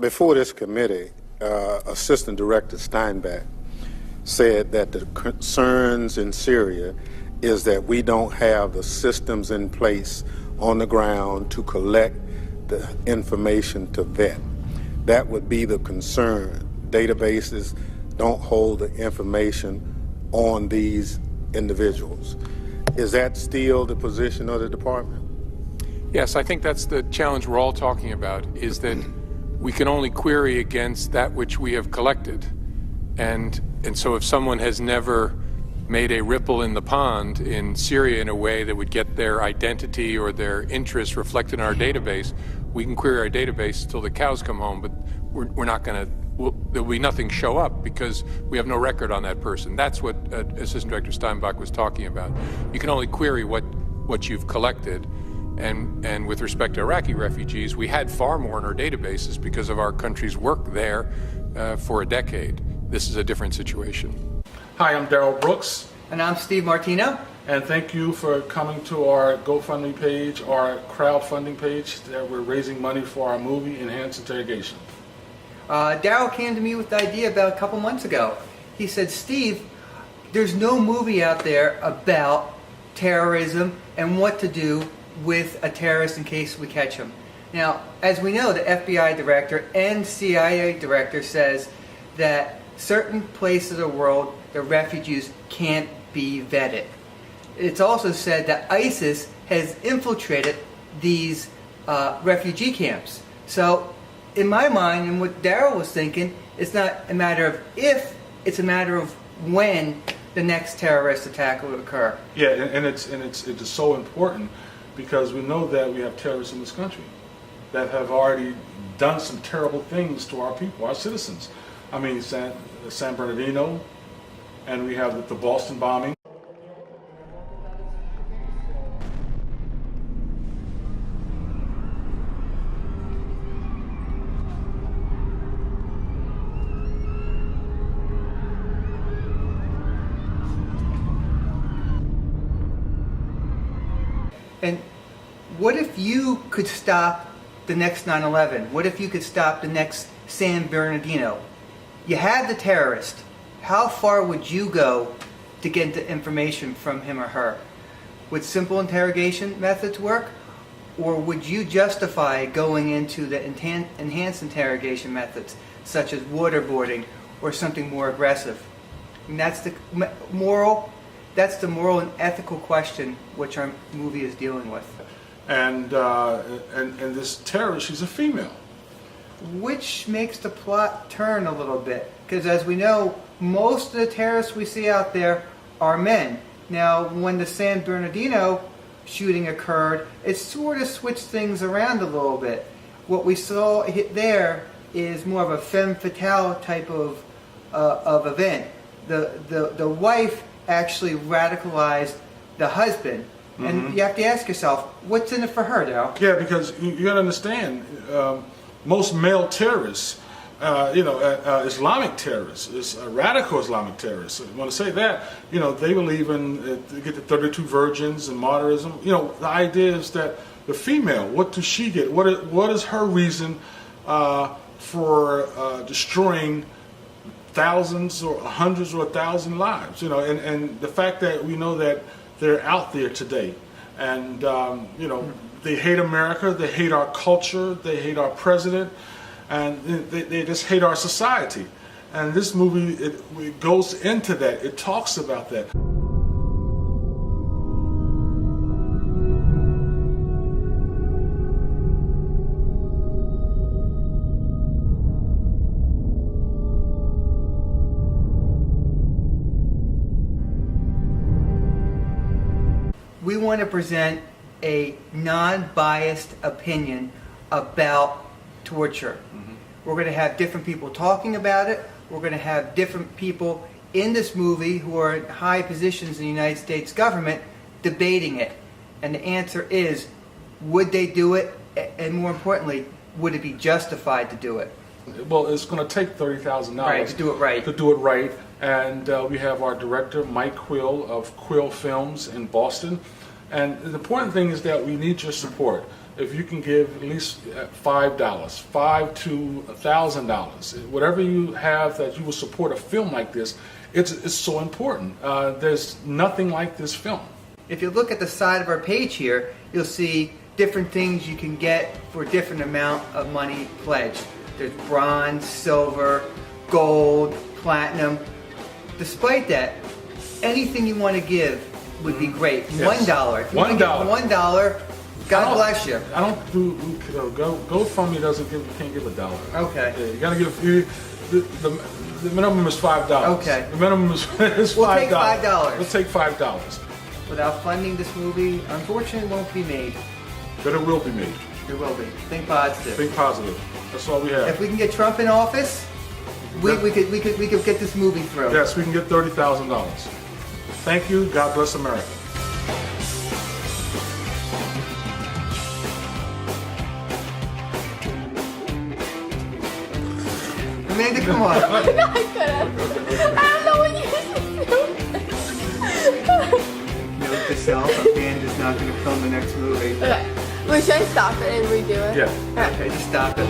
Before this committee, Assistant Director Steinbeck said that the concerns in Syria is that we don't have the systems in place on the ground to collect the information to vet. That would be the concern. Databases don't hold the information on these individuals. Is that still the position of the department? Yes, I think that's the challenge we're all talking about, is that we can only query against that which we have collected. And so if someone has never made a ripple in the pond in Syria in a way that would get their identity or their interests reflected in our database, we can query our database till the cows come home, but we're not going to, there'll be nothing show up because we have no record on that person. That's what Assistant Director Steinbach was talking about. You can only query what you've collected. And with respect to Iraqi refugees, we had far more in our databases because of our country's work there for a decade. This is a different situation. Hi, I'm Darrell Brooks. And I'm Steve Martino. And thank you for coming to our GoFundMe page, our crowdfunding page, that we're raising money for our movie, Enhanced Interrogation. Darrell came to me with the idea about a couple months ago. He said, Steve, there's no movie out there about terrorism and what to do with a terrorist in case we catch him. Now, as we know, the FBI director and CIA director says that certain places of the world, the refugees can't be vetted. It's also said that ISIS has infiltrated these refugee camps. So, in my mind, and what Darrell was thinking, it's not a matter of if, it's a matter of when the next terrorist attack will occur. Yeah, and it's so important because we know that we have terrorists in this country that have already done some terrible things to our people, our citizens. I mean, San Bernardino, and we have the Boston bombing. And what if you could stop the next 9/11? What if you could stop the next San Bernardino? You had the terrorist. How far would you go to get the information from him or her? Would simple interrogation methods work? Or would you justify going into the enhanced interrogation methods, such as waterboarding or something more aggressive? And that's the moral and ethical question which our movie is dealing with. And this terrorist, she's a female. Which makes the plot turn a little bit. Because as we know, most of the terrorists we see out there are men. Now, when the San Bernardino shooting occurred, it sort of switched things around a little bit. What we saw there is more of a femme fatale type of event. The wife actually radicalized the husband. And you have to ask yourself, what's in it for her, Darrell? Yeah, because you got to understand, most male terrorists, Islamic terrorists, radical Islamic terrorists. I want to say that, they believe in they get the 32 virgins and martyrism. The idea is that the female, what does she get? What is her reason for destroying thousands or hundreds or 1,000 lives? And the fact that we know that they're out there today, and they hate America, they hate our culture, they hate our president, and they just hate our society. And this movie, it goes into that. It talks about that. We want to present a non-biased opinion about torture. We're going to have different people talking about it. We're going to have different people in this movie who are in high positions in the United States government debating it. And the answer is, would they do it? And more importantly, would it be justified to do it? Well, it's going to take $30,000 right, to do it right. To do it right. And we have our director, Mike Quill of Quill Films in Boston. And the important thing is that we need your support. if you can give at least $5, $5 to $1,000, whatever you have that you will support a film like this, it's so important. There's nothing like this film. If you look at the side of our page here, you'll see different things you can get for a different amount of money pledged. There's bronze, silver, gold, platinum. Despite that, anything you want to give would be great. Yes. $1. If you want to give $1, God bless you. I don't do GoFundMe doesn't give. You can't give $1. Okay. Yeah, you gotta give. The minimum is $5. Okay. The minimum is $5. We'll take $5. We'll take $5. Without funding this movie, unfortunately, it won't be made. But it will be made. It will be. Think positive. Think positive. That's all we have. If we can get Trump in office, we could get this movie through. Yes, we can get $30,000. Thank you. God bless America. Amanda, come on. No, I couldn't. I don't know what you're doing. Note to self, Amanda's not going to film the next movie. Okay. Wait, should I stop it and redo it? Yeah. Alright. Okay, just stop it.